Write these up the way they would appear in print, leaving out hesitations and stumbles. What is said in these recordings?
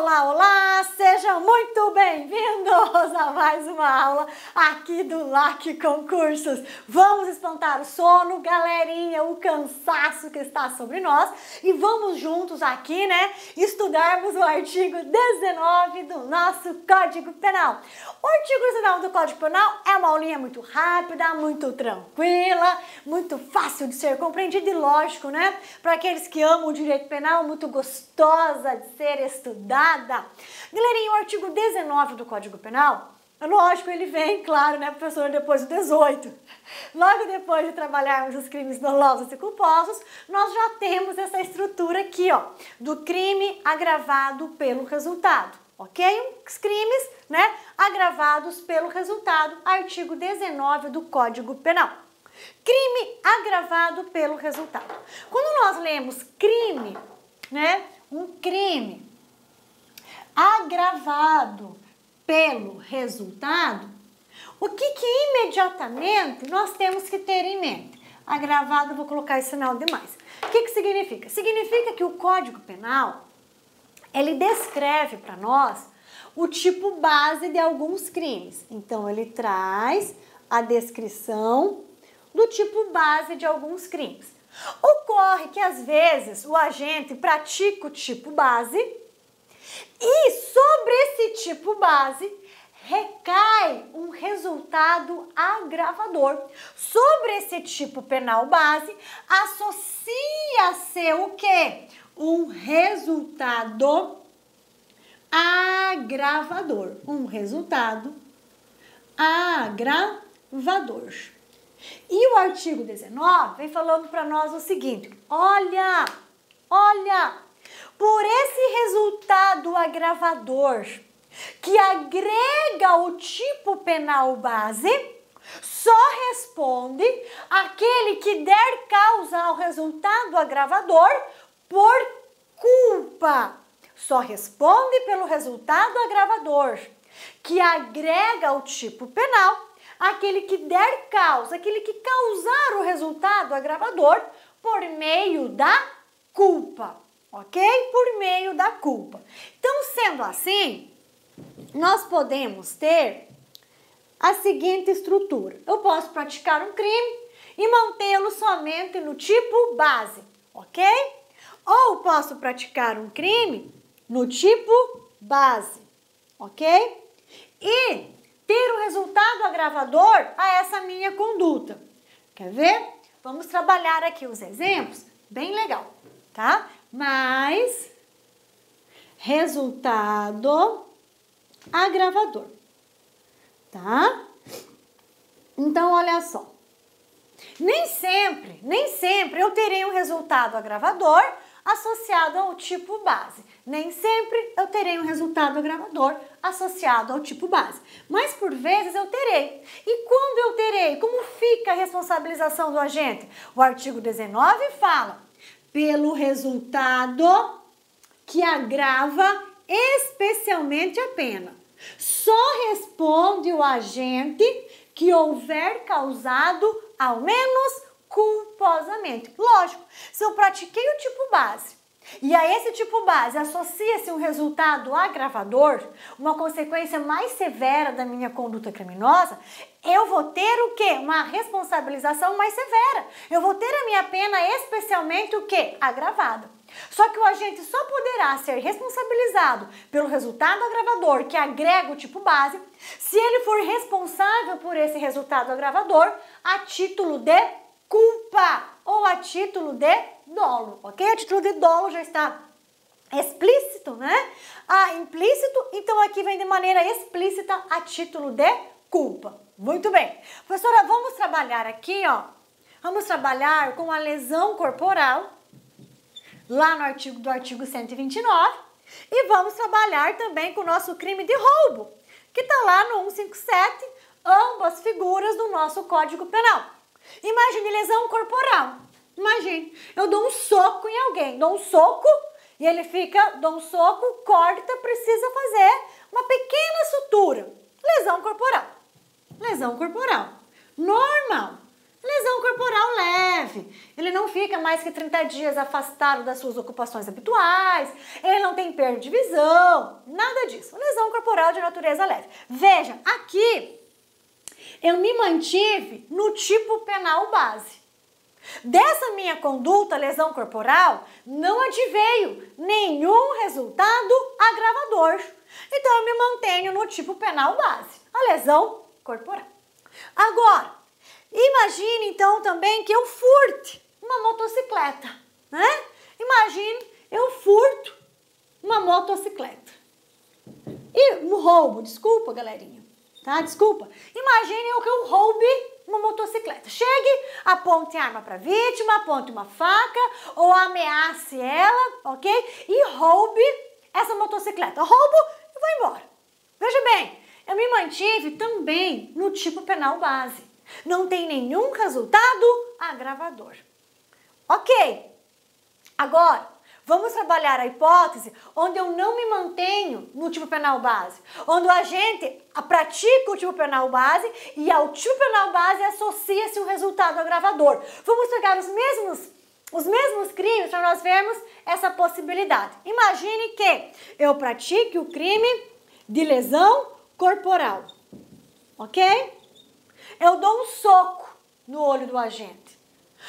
Olá, olá! Sejam muito bem-vindos a mais uma aula aqui do LAC Concursos. Vamos espantar o sono, galerinha, o cansaço que está sobre nós e vamos juntos aqui, né, estudarmos o artigo 19 do nosso Código Penal. O artigo 19 do Código Penal é uma aulinha muito rápida, muito tranquila, muito fácil de ser compreendida e lógico, né, para aqueles que amam o direito penal, muito gostosa de ser estudada. Galerinha, o artigo 19 do Código Penal, lógico, ele vem, claro, né, professora, depois do 18. Logo depois de trabalharmos os crimes dolosos e culposos, nós já temos essa estrutura aqui, ó, do crime agravado pelo resultado, ok? Os crimes, né, agravados pelo resultado, artigo 19 do Código Penal. Crime agravado pelo resultado. Quando nós lemos crime, né, um crime agravado pelo resultado, o que imediatamente nós temos que ter em mente? Agravado, vou colocar esse sinal demais. O que significa? Significa que o Código Penal, ele descreve para nós o tipo base de alguns crimes. Então, ele traz a descrição do tipo base de alguns crimes. Ocorre que, às vezes, o agente pratica o tipo base e, sobre esse tipo base, recai um resultado agravador. Sobre esse tipo penal base, associa-se o quê? Um resultado agravador. Um resultado agravador. E o artigo 19 vem falando para nós o seguinte: olha, por esse resultado agravador que agrega o tipo penal base, só responde aquele que der causa ao resultado agravador por culpa. Só responde pelo resultado agravador que agrega o tipo penal aquele que der causa, aquele que causar o resultado agravador por meio da culpa, ok? Por meio da culpa. Então, sendo assim, nós podemos ter a seguinte estrutura. Eu posso praticar um crime e mantê-lo somente no tipo base, ok? Ou posso praticar um crime no tipo base, ok? E ter um resultado agravador a essa minha conduta. Quer ver? Vamos trabalhar aqui os exemplos, bem legal, tá? Mas resultado agravador, tá? Então, olha só. Nem sempre eu terei um resultado agravador associado ao tipo base. Nem sempre eu terei um resultado agravador associado ao tipo base. Mas por vezes eu terei. E quando eu terei? Como fica a responsabilização do agente? O artigo 19 fala: pelo resultado que agrava especialmente a pena. Só responde o agente que houver causado ao menos culposamente. Lógico, se eu pratiquei o tipo base e a esse tipo base associa-se um resultado agravador, uma consequência mais severa da minha conduta criminosa, eu vou ter o quê? Uma responsabilização mais severa. Eu vou ter a minha pena especialmente o quê? Agravada. Só que o agente só poderá ser responsabilizado pelo resultado agravador que agrega o tipo base se ele for responsável por esse resultado agravador a título de culpa ou a título de dolo, ok? A título de dolo já está explícito, né? Implícito, então aqui vem de maneira explícita a título de culpa. Muito bem. Professora, vamos trabalhar aqui, ó. Vamos trabalhar com a lesão corporal, lá no artigo 129, e vamos trabalhar também com o nosso crime de roubo, que está lá no 157, ambas figuras do nosso Código Penal. Imagine lesão corporal. Imagine, eu dou um soco em alguém, dou um soco e ele fica, dou um soco, corta, precisa fazer uma pequena sutura. Lesão corporal. Lesão corporal. Normal. Lesão corporal leve. Ele não fica mais que 30 dias afastado das suas ocupações habituais, ele não tem perda de visão, nada disso. Lesão corporal de natureza leve. Veja, aqui eu me mantive no tipo penal base. Dessa minha conduta, lesão corporal, não adveio nenhum resultado agravador. Então eu me mantenho no tipo penal base, a lesão corporal. Agora, imagine então também que eu furte uma motocicleta, né? Imagine eu furto uma motocicleta. E um roubo, desculpa galerinha, tá? Desculpa. Imagine que eu roube uma motocicleta. Chegue, aponte arma para a vítima, aponte uma faca ou ameace ela, ok? E roube essa motocicleta. Roubo e vou embora. Veja bem, eu me mantive também no tipo penal base. Não tem nenhum resultado agravador. Ok. Agora, vamos trabalhar a hipótese onde eu não me mantenho no tipo penal base, onde o agente pratica o tipo penal base e ao tipo penal base associa-se um resultado agravador. Vamos pegar os mesmos crimes para nós vermos essa possibilidade. Imagine que eu pratique o crime de lesão corporal, ok? Eu dou um soco no olho do agente.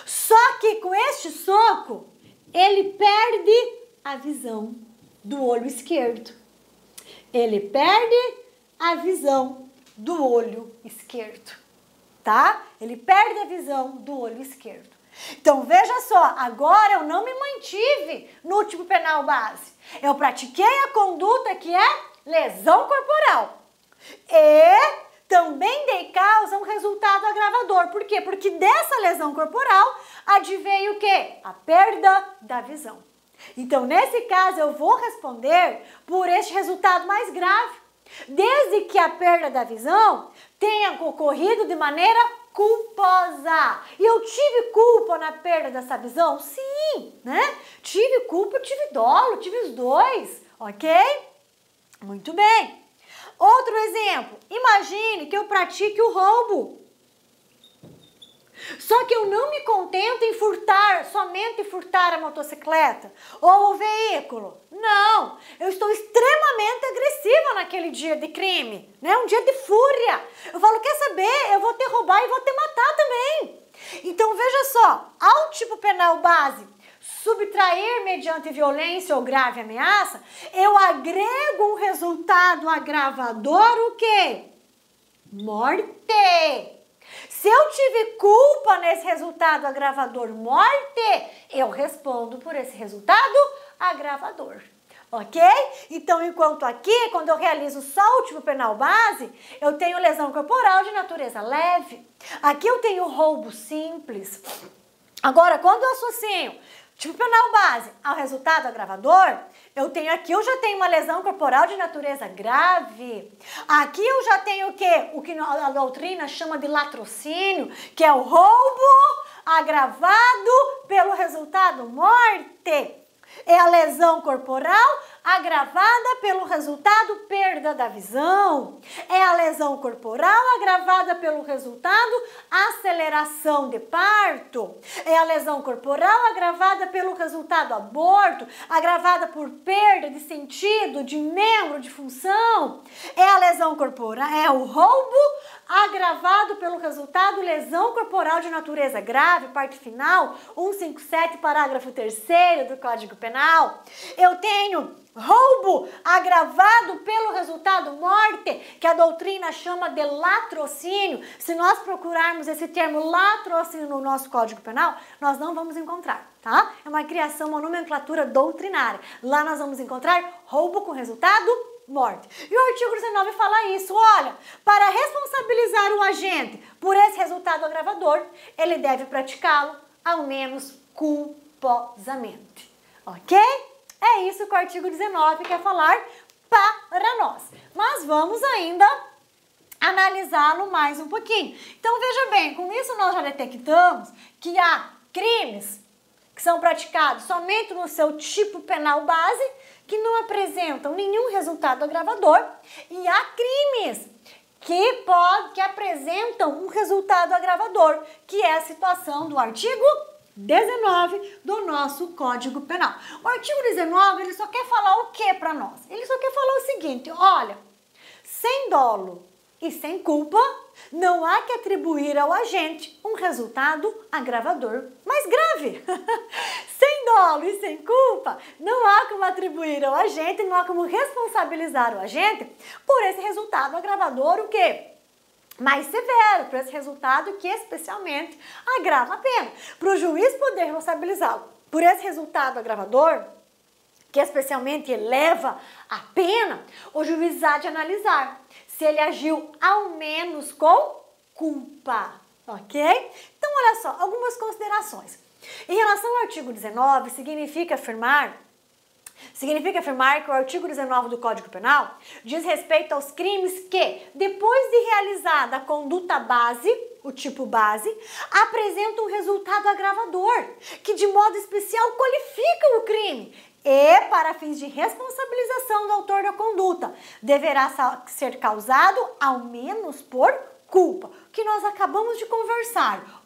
Só que com este soco, ele perde a visão do olho esquerdo. Ele perde a visão do olho esquerdo, tá? Ele perde a visão do olho esquerdo. Então, veja só, agora eu não me mantive no tipo penal base. Eu pratiquei a conduta que é lesão corporal. E também dei causa a um resultado agravador. Por quê? Porque dessa lesão corporal adveio o quê? A perda da visão. Então, nesse caso, eu vou responder por este resultado mais grave. Desde que a perda da visão tenha ocorrido de maneira culposa. E eu tive culpa na perda dessa visão? Sim, né? Tive culpa, tive dolo, tive os dois, ok? Muito bem. Outro exemplo, imagine que eu pratique o roubo. Só que eu não me contento em somente furtar a motocicleta ou o veículo. Não, eu estou extremamente agressiva naquele dia de crime, né? Um dia de fúria. Eu falo, quer saber? Eu vou te roubar e vou te matar também. Então veja só, ao tipo penal base, subtrair mediante violência ou grave ameaça, eu agrego um resultado agravador, o quê? Morte. Se eu tive culpa nesse resultado agravador morte, eu respondo por esse resultado agravador, ok? Então, enquanto aqui, quando eu realizo só o tipo penal base, eu tenho lesão corporal de natureza leve. Aqui eu tenho roubo simples. Agora, quando eu associo tipo penal base ao resultado agravador, eu já tenho uma lesão corporal de natureza grave. Aqui eu já tenho o quê? O que a doutrina chama de latrocínio, que é o roubo agravado pelo resultado morte. É a lesão corporal agravada pelo resultado perda da visão. É a lesão corporal agravada pelo resultado aceleração de parto. É a lesão corporal agravada pelo resultado aborto, agravada por perda de sentido, de membro, de função. É a lesão corporal, é o roubo agravado pelo resultado lesão corporal de natureza grave, parte final, 157, parágrafo 3º do Código Penal. Eu tenho roubo agravado pelo resultado morte, que a doutrina chama de latrocínio. Se nós procurarmos esse termo latrocínio no nosso Código Penal, nós não vamos encontrar, tá? É uma criação, uma nomenclatura doutrinária. Lá nós vamos encontrar roubo com resultado morte. E o artigo 19 fala isso, olha, para responsabilizar o agente por esse resultado agravador, ele deve praticá-lo ao menos culposamente, ok? É isso que o artigo 19 quer falar para nós. Mas vamos ainda analisá-lo mais um pouquinho. Então, veja bem, com isso nós já detectamos que há crimes que são praticados somente no seu tipo penal base, que não apresentam nenhum resultado agravador, e há crimes que apresentam um resultado agravador, que é a situação do artigo 19 do nosso Código Penal. O artigo 19, ele só quer falar o que para nós? Ele só quer falar o seguinte, olha, sem dolo e sem culpa, não há que atribuir ao agente um resultado agravador mais grave. Sem dolo e sem culpa, não há como atribuir ao agente, não há como responsabilizar o agente por esse resultado agravador, o quê? Mais severo, por esse resultado que especialmente agrava a pena. Para o juiz poder responsabilizá-lo por esse resultado agravador, que especialmente eleva a pena, o juiz há de analisar se ele agiu ao menos com culpa, ok? Então, olha só, algumas considerações. Em relação ao artigo 19, significa afirmar que o artigo 19 do Código Penal diz respeito aos crimes que, depois de realizada a conduta base, o tipo base, apresenta um resultado agravador, que de modo especial qualifica o crime e, para fins de responsabilização do autor da conduta, deverá ser causado ao menos por culpa, que nós acabamos de conversar.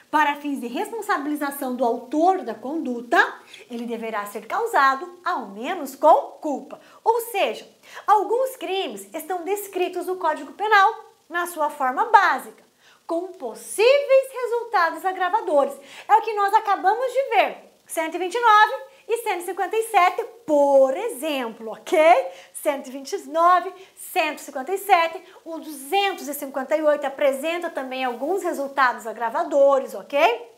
Para fins de responsabilização do autor da conduta, ele deverá ser causado ao menos com culpa. Ou seja, alguns crimes estão descritos no Código Penal na sua forma básica, com possíveis resultados agravadores. É o que nós acabamos de ver. 129 e 157, por exemplo, ok? 129, 157, o 258 apresenta também alguns resultados agravadores, ok?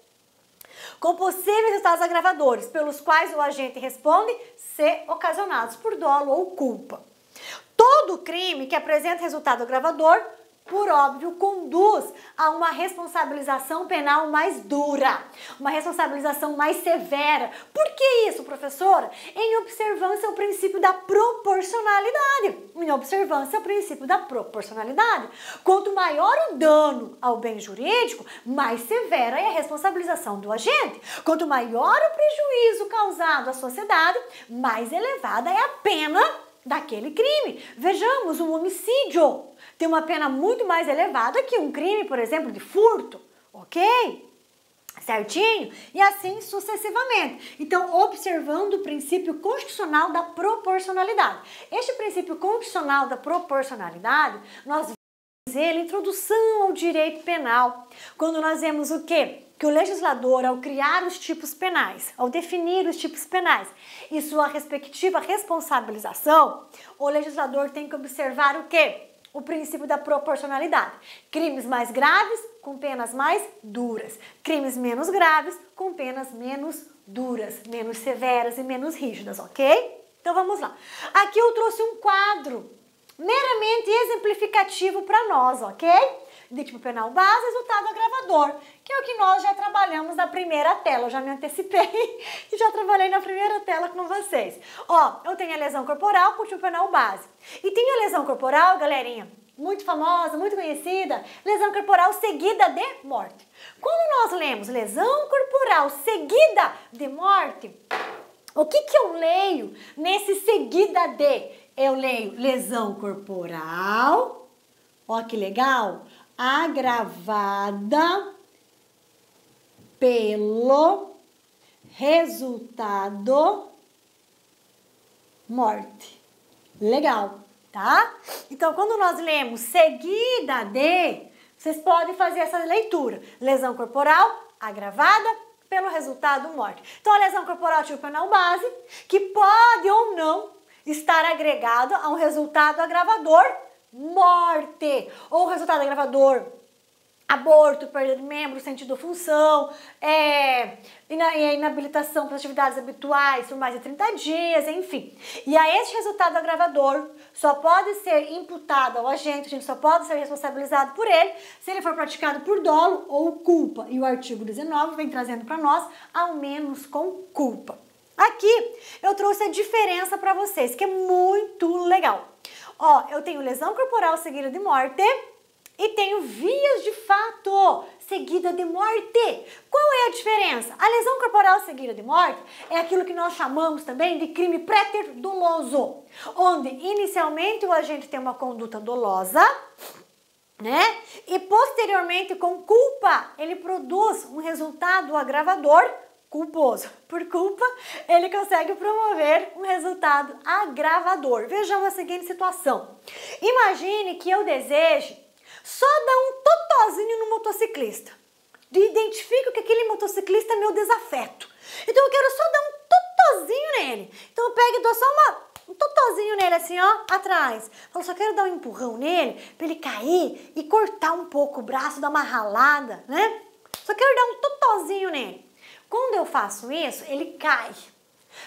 Com possíveis resultados agravadores, pelos quais o agente responde se ocasionados por dolo ou culpa. Todo crime que apresenta resultado agravador, por óbvio, conduz a uma responsabilização penal mais dura, uma responsabilização mais severa. Por que isso, professora? Em observância ao princípio da proporcionalidade. Em observância ao princípio da proporcionalidade. Quanto maior o dano ao bem jurídico, mais severa é a responsabilização do agente. Quanto maior o prejuízo causado à sociedade, mais elevada é a pena daquele crime. Vejamos, um homicídio tem uma pena muito mais elevada que um crime, por exemplo, de furto, ok? Certinho? E assim sucessivamente. Então, observando o princípio constitucional da proporcionalidade. Este princípio constitucional da proporcionalidade, nós vemos ele introdução ao direito penal. Quando nós vemos o quê? Que o legislador, ao criar os tipos penais, ao definir os tipos penais e sua respectiva responsabilização, o legislador tem que observar o quê? O princípio da proporcionalidade. Crimes mais graves com penas mais duras. Crimes menos graves com penas menos duras, menos severas e menos rígidas, ok? Então vamos lá. Aqui eu trouxe um quadro meramente exemplificativo para nós, ok? De tipo penal base, resultado agravador, que é o que nós já trabalhamos na primeira tela. Eu já me antecipei e já trabalhei na primeira tela com vocês. Ó, eu tenho a lesão corporal com tipo penal base. E tem a lesão corporal, galerinha, muito famosa, muito conhecida, lesão corporal seguida de morte. Quando nós lemos lesão corporal seguida de morte, o que eu leio nesse seguida de? Eu leio lesão corporal, ó que legal, agravada pelo resultado morte. Legal, tá? Então, quando nós lemos seguida de, vocês podem fazer essa leitura. Lesão corporal agravada pelo resultado morte. Então, a lesão corporal tipo penal base, que pode ou não estar agregado a um resultado agravador morte, ou resultado agravador aborto, perda de membro, sentido ou função, inabilitação para atividades habituais por mais de 30 dias, enfim. E a este resultado agravador só pode ser imputado ao agente, a gente só pode ser responsabilizado por ele se ele for praticado por dolo ou culpa. E o artigo 19 vem trazendo para nós ao menos com culpa. Aqui eu trouxe a diferença para vocês, que é muito legal. Ó, eu tenho lesão corporal seguida de morte e tenho vias de fato seguida de morte. Qual é a diferença? A lesão corporal seguida de morte é aquilo que nós chamamos também de crime préter-doloso, onde inicialmente o agente tem uma conduta dolosa, né? E posteriormente, com culpa, ele produz um resultado agravador culposo. Por culpa, ele consegue promover um resultado agravador. Vejamos a seguinte situação. Imagine que eu deseje só dar um totozinho no motociclista. Identifico que aquele motociclista é meu desafeto. Então eu quero só dar um totozinho nele. Então eu pego e dou só um totozinho nele assim, ó, atrás. Eu só quero dar um empurrão nele para ele cair e cortar um pouco o braço, dar uma ralada, né? Só quero dar um totozinho nele. Quando eu faço isso, ele cai.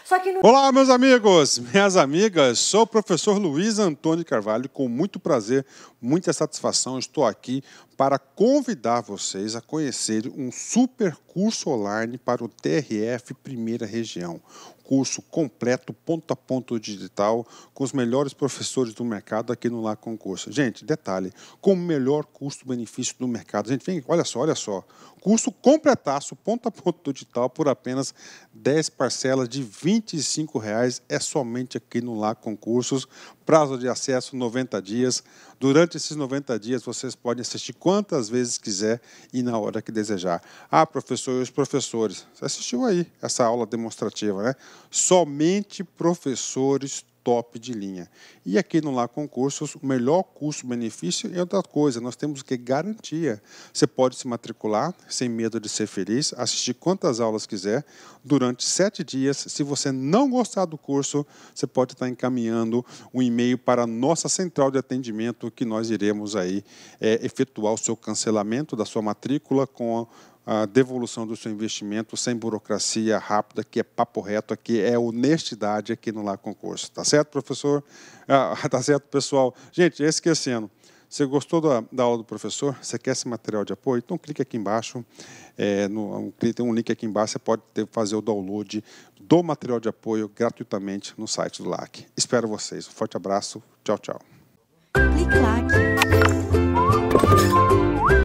Só que Olá, meus amigos, minhas amigas, sou o professor Luiz Antônio Carvalho, com muito prazer, muita satisfação, estou aqui para convidar vocês a conhecer um super curso online para o TRF Primeira Região. Curso completo, ponto a ponto digital, com os melhores professores do mercado aqui no Lá Concurso. Gente, detalhe, com o melhor custo-benefício do mercado. Gente, vem, olha só. Curso completaço, ponto a ponto digital, por apenas 10 parcelas de R$ 25,00. É somente aqui no Lá Concursos. Prazo de acesso 90 dias. Durante esses 90 dias, vocês podem assistir quantas vezes quiser e na hora que desejar. Ah, professor, e os professores? Você assistiu aí essa aula demonstrativa, né? Somente professores top de linha. E aqui no Lá Concursos, o melhor custo-benefício é outra coisa, nós temos que garantia. Você pode se matricular sem medo de ser feliz, assistir quantas aulas quiser, durante 7 dias. Se você não gostar do curso, você pode estar encaminhando um e-mail para a nossa central de atendimento, que nós iremos aí efetuar o seu cancelamento da sua matrícula com a devolução do seu investimento sem burocracia, rápida, que é papo reto, aqui é honestidade aqui no Lá Concurso. Tá certo, professor? Tá certo, pessoal? Gente, esquecendo, você gostou da aula do professor? Você quer esse material de apoio? Então clique aqui embaixo, tem um link aqui embaixo, você pode fazer o download do material de apoio gratuitamente no site do LAC. Espero vocês. Um forte abraço. Tchau, tchau.